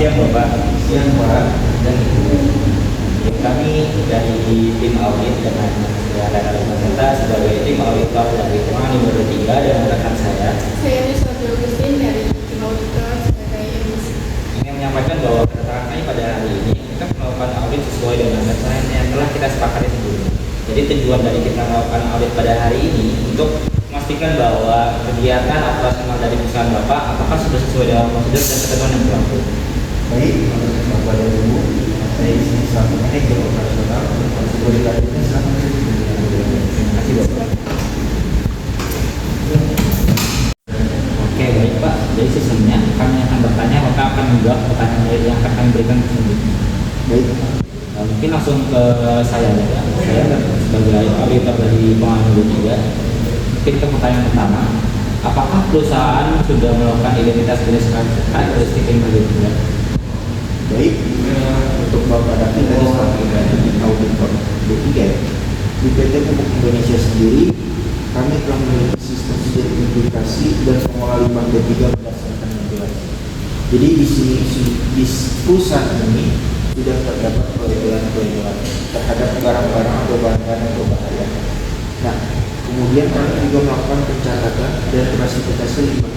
siang Bapak. Siang Pak dan Ibu. Kami dari tim audit dengan rekan-rekan kita sebagai tim auditor dari Kemang 523 dan rekan saya. Saya Niswati Augustin dari tim auditor sebagai emisi. Ingin menyampaikan bahwa kedatangan kami pada hari ini kita melakukan audit sesuai dengan deadline yang telah kita sepakati sebelumnya. Jadi tujuan dari kita melakukan audit pada hari ini untuk memastikan bahwa kegiatan operasional dari perusahaan Bapak apakah sudah sesuai dengan prosedur dan ketentuan yang berlaku. Baik, menurut Bapak dan Ibu, saya di sini selaku manajer operasional prosedur tadinya sama. Terima kasih Bapak. Oke baik Pak, jadi sistemnya kami akan bertanya maka akan menjawab pertanyaan yang akan kami berikan selanjutnya. Baik, Mungkin langsung ke saya ya. Saya sebagai auditor dari Kemang 523. Mungkin ke pertanyaan pertama, apakah perusahaan sudah melakukan identitas jenis karakteristik yang berbeda? baik. Untuk Bapak David tadi selaku auditor B3 di PT Pupuk Indonesia sendiri, kami telah memiliki sistem identifikasi dan pengelola limbah B3 berdasarkan regulasi. Jadi di sini di perusahaan ini sudah terdapat peredaran terhadap barang-barang atau bahan-bahan yang berbahaya. Nah, kemudian kami juga melakukan pencatatan dan klasifikasi limbah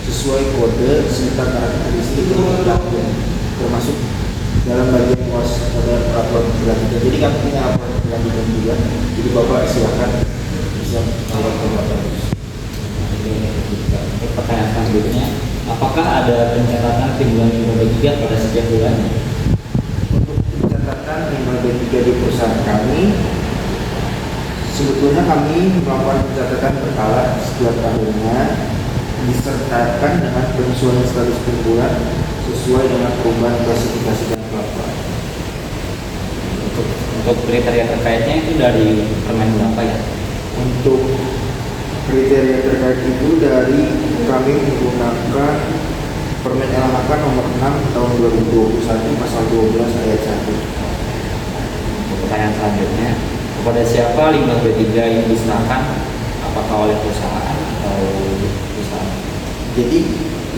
sesuai kode serta karakteristik yang berlaku, termasuk dalam bagian luas pada laporan berlanjutan. Jadi kami punya laporan berlanjutan juga. Jadi Bapak silakan bisa melakukan laporan. Pertanyaan selanjutnya, apakah ada pencatatan timbulan limbah B3 pada setiap bulannya? Catatan limbah B3 di perusahaan kami, sebetulnya kami melakukan pencatatan berkala setiap tahunnya disertakan dengan penyesuaian status timbulan sesuai dengan perubahan klasifikasi dan pelaporan. Untuk kriteria terkaitnya itu dari permen berapa ya? Untuk kriteria terkait itu dari kami menggunakan Permen LHK nomor 6 tahun 2021 pasal 12 ayat 1. Pertanyaan selanjutnya, kepada siapa limbah B3 yang diserahkan? Apakah oleh perusahaan atau perusahaan? Jadi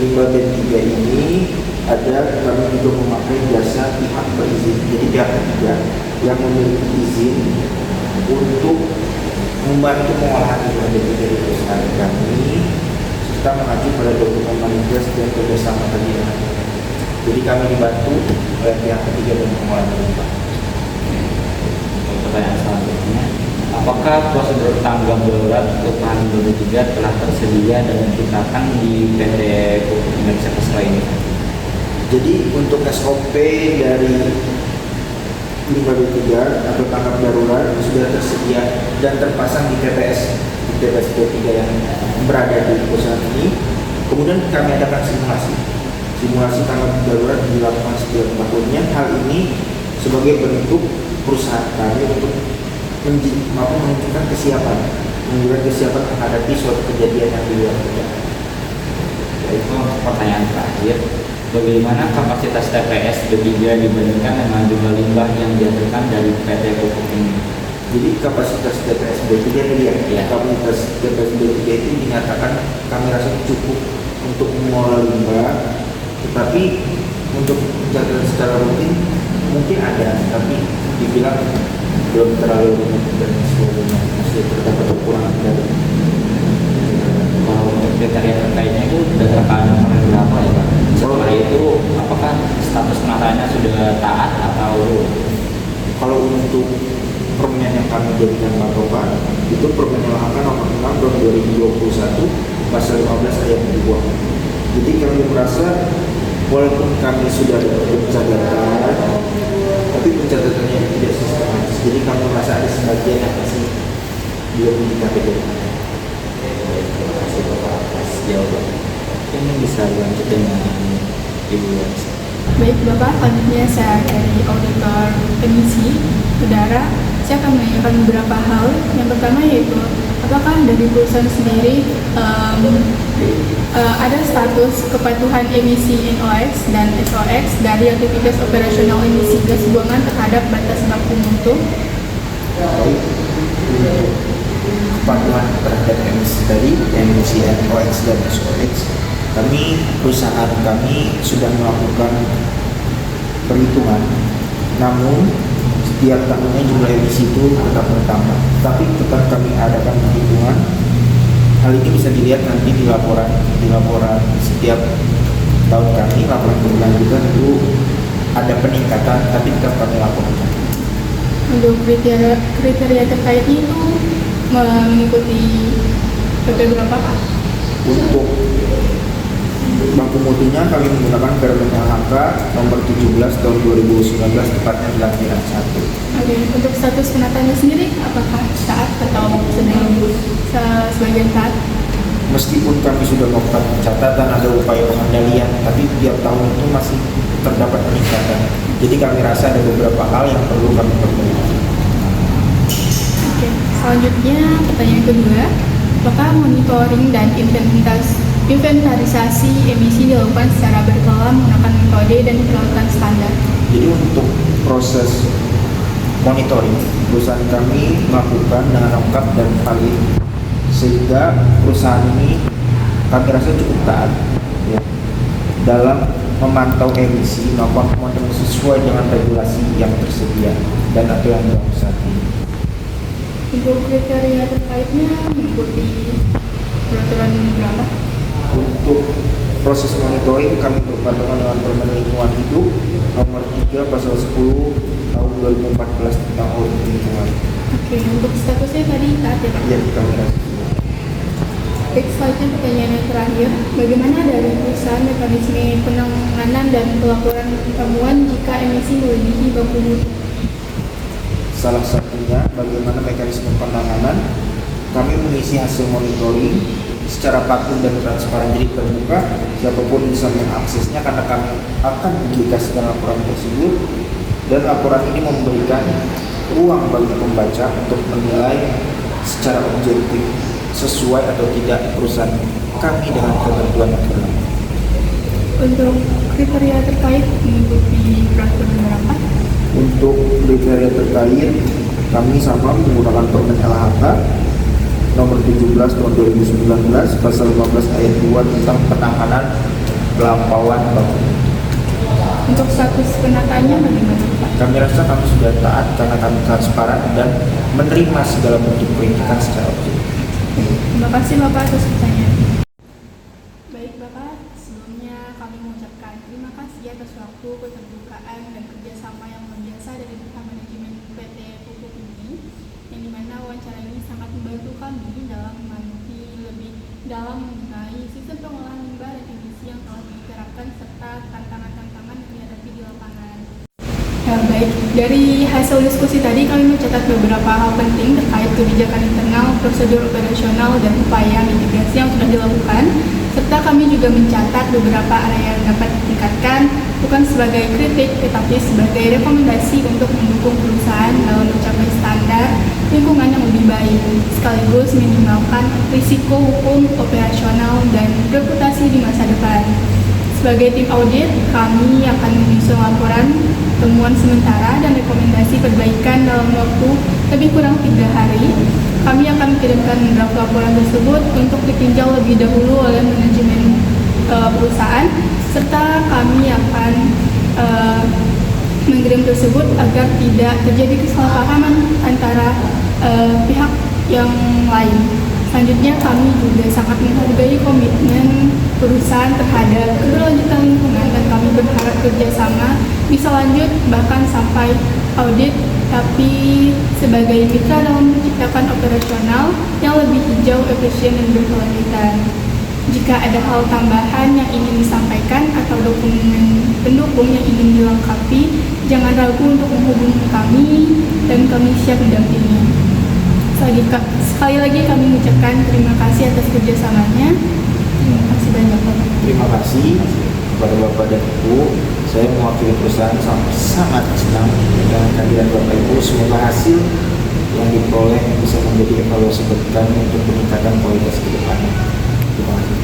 limbah B3 ini ada kami juga memakai jasa pihak berizin. Jadi pihak ketiga yang memiliki izin untuk membantu pengolahan limbah B3 di perusahaan kami serta mengacu pada dokumen manifest dan kerjasama kerja. Jadi kami dibantu oleh pihak ketiga dalam pengolahan limbah. Pertanyaan selanjutnya, apakah prosedur tanggap darurat untuk bahan B3 telah tersedia dan diterapkan di PT Pupuk Indonesia Pesra ini? Jadi untuk SOP dari limbah B3 atau tanggap darurat sudah tersedia dan terpasang di TPS B3 yang berada di perusahaan ini. Kemudian kami adakan simulasi tanggap darurat dilakukan setiap tahunnya. Hal ini sebagai bentuk perusahaan kami untuk menunjukkan kesiapan menghadapi suatu kejadian yang di luar kendali. Itu pertanyaan terakhir, bagaimana kapasitas TPS B3 dibandingkan dengan jumlah limbah yang dihasilkan dari PT Pupuk ini? Jadi kapasitas TPS B3 tadi ya, kapasitas TPS B3 itu dinyatakan kami rasa cukup untuk mengelola limbah, tetapi untuk pencatatan secara rutin mungkin ada, tapi dibilang belum terlalu rumit dan sebagainya, masih terdapat kekurangan dari. Kalau untuk kriteria terkaitnya itu berdasarkan permen berapa ya Pak? Setelah itu apakah status penataannya sudah taat atau? Kalau untuk permen yang kami jadikan patokan itu Permen LHK nomor 6 tahun 2021 pasal 15 ayat 2. Jadi kami merasa walaupun kami sudah ada pencatatan, tapi pencatatannya tidak sistematis. Jadi kami merasa ada sebagian yang masih belum dikategorikan. Terima kasih Bapak atas jawaban. Ini bisa dilanjut dengan Ibu Yansa. Baik Bapak, selanjutnya saya dari auditor emisi udara. Saya akan menanyakan beberapa hal. Yang pertama yaitu apakah dari perusahaan sendiri ada status kepatuhan emisi NOx dan SOx dari aktivitas operasional emisi gas buangan terhadap batas baku mutu? Baik, untuk kepatuhan terhadap emisi tadi, emisi NOx dan SOx, perusahaan kami sudah melakukan perhitungan. Namun setiap tahunnya jumlah emisi itu tetap bertambah. Tapi tetap kami adakan perhitungan. Hal ini bisa dilihat nanti di laporan setiap tahun kami, laporan berkelanjutan itu ada peningkatan, tapi tetap kami laporkan. Untuk kriteria terkaitnya itu mengikuti PP berapa Pak? Untuk baku mutunya kami menggunakan Permen LHK nomor 17 tahun 2019, tepatnya di lampiran 1. Oke, untuk status penatannya sendiri apakah saat atau sedang sebagian saat? Meskipun kami sudah melakukan catatan ada upaya pengendalian, tapi tiap tahun itu masih terdapat peningkatan. Jadi kami rasa ada beberapa hal yang perlu kami perbaiki. Oke, selanjutnya pertanyaan kedua, apakah monitoring dan inventarisasi emisi dilakukan secara berkala menggunakan metode dan peralatan standar? Jadi untuk proses monitoring, perusahaan kami melakukan dengan lengkap dan valid, sehingga perusahaan ini kami rasa cukup taat ya, dalam memantau emisi maupun monitoring sesuai dengan regulasi yang tersedia dan atau yang berlaku saat ini. Untuk kriteria terkaitnya mengikuti peraturan berapa? Untuk proses monitoring kami berpatungan dengan Permen Lingkungan Hidup nomor 3 pasal 10 tahun 2014 tentang audit lingkungan. Oke, untuk statusnya tadi taat ya Pak? Ya, kami rasa. Baik, selanjutnya pertanyaan yang terakhir, bagaimana dari perusahaan mekanisme penanganan dan pelaporan temuan jika emisi melebihi baku mutu? Salah satunya bagaimana mekanisme penanganan, kami mengisi hasil monitoring secara pakun dan transparan, jadi terbuka, siapapun bisa mengaksesnya karena kami akan mempublikasikan laporan tersebut, dan laporan ini memberikan ruang bagi pembaca untuk menilai secara objektif sesuai atau tidak perusahaan kami dengan ketentuan yang berlaku. Untuk kriteria terkait mengikuti peraturan berapa? Untuk kriteria terkait kami sama menggunakan Permen LHK nomor 17 tahun 2019 pasal 15 ayat 2 tentang penanganan pelampauan baku mutu. Untuk status penataannya bagaimana Pak? Kami rasa kami sudah taat karena kami transparan dan menerima segala bentuk kritikan secara objektif. Terima kasih Bapak atas pertanyaan. Baik Bapak, sebelumnya kami mengucapkan terima kasih atas waktu, keterbukaan, dan kerjasama yang luar biasa dari pihak manajemen PT Pupuk ini, yang dimana wawancara ini sangat membantu kami dalam mengerti lebih dalam mengenai sistem pengolahan limbah dan emisi yang telah diterapkan serta tantangan-tantangan yang dihadapi di lapangan. Ya, baik, dari hasil diskusi tadi kami mencatat beberapa hal penting terkait kebijakan internal, prosedur operasional, dan upaya mitigasi yang sudah dilakukan, serta kami juga mencatat beberapa area yang dapat ditingkatkan bukan sebagai kritik tetapi sebagai rekomendasi untuk mendukung perusahaan dalam mencapai standar lingkungan yang lebih baik, sekaligus minimalkan risiko hukum, operasional, dan reputasi di masa depan. Sebagai tim audit, kami akan menyusun laporan temuan sementara dan rekomendasi perbaikan dalam waktu lebih kurang 3 hari. Kami akan mengirimkan draft laporan tersebut untuk ditinjau lebih dahulu oleh manajemen perusahaan, serta kami akan mengirim tersebut agar tidak terjadi kesalahpahaman antara pihak yang lain. Selanjutnya, kami juga sangat menghargai komitmen perusahaan terhadap keberlanjutan lingkungan dan kami berharap kerjasama bisa lanjut bahkan sampai audit, tapi sebagai mitra dalam menciptakan operasional yang lebih hijau, efisien, dan berkelanjutan. Jika ada hal tambahan yang ingin disampaikan atau dokumen pendukung yang ingin dilengkapi, jangan ragu untuk menghubungi kami dan kami siap mendampingi. Sekali lagi kami mengucapkan terima kasih atas kerjasamanya. Terima kasih banyak Bapak. Terima kasih kepada Bapak dan Ibu. Saya mewakili perusahaan sangat senang dengan kehadiran Bapak Ibu. Semoga hasil yang diperoleh bisa menjadi evaluasi bagi kami untuk meningkatkan kualitas ke depannya. Terima kasih.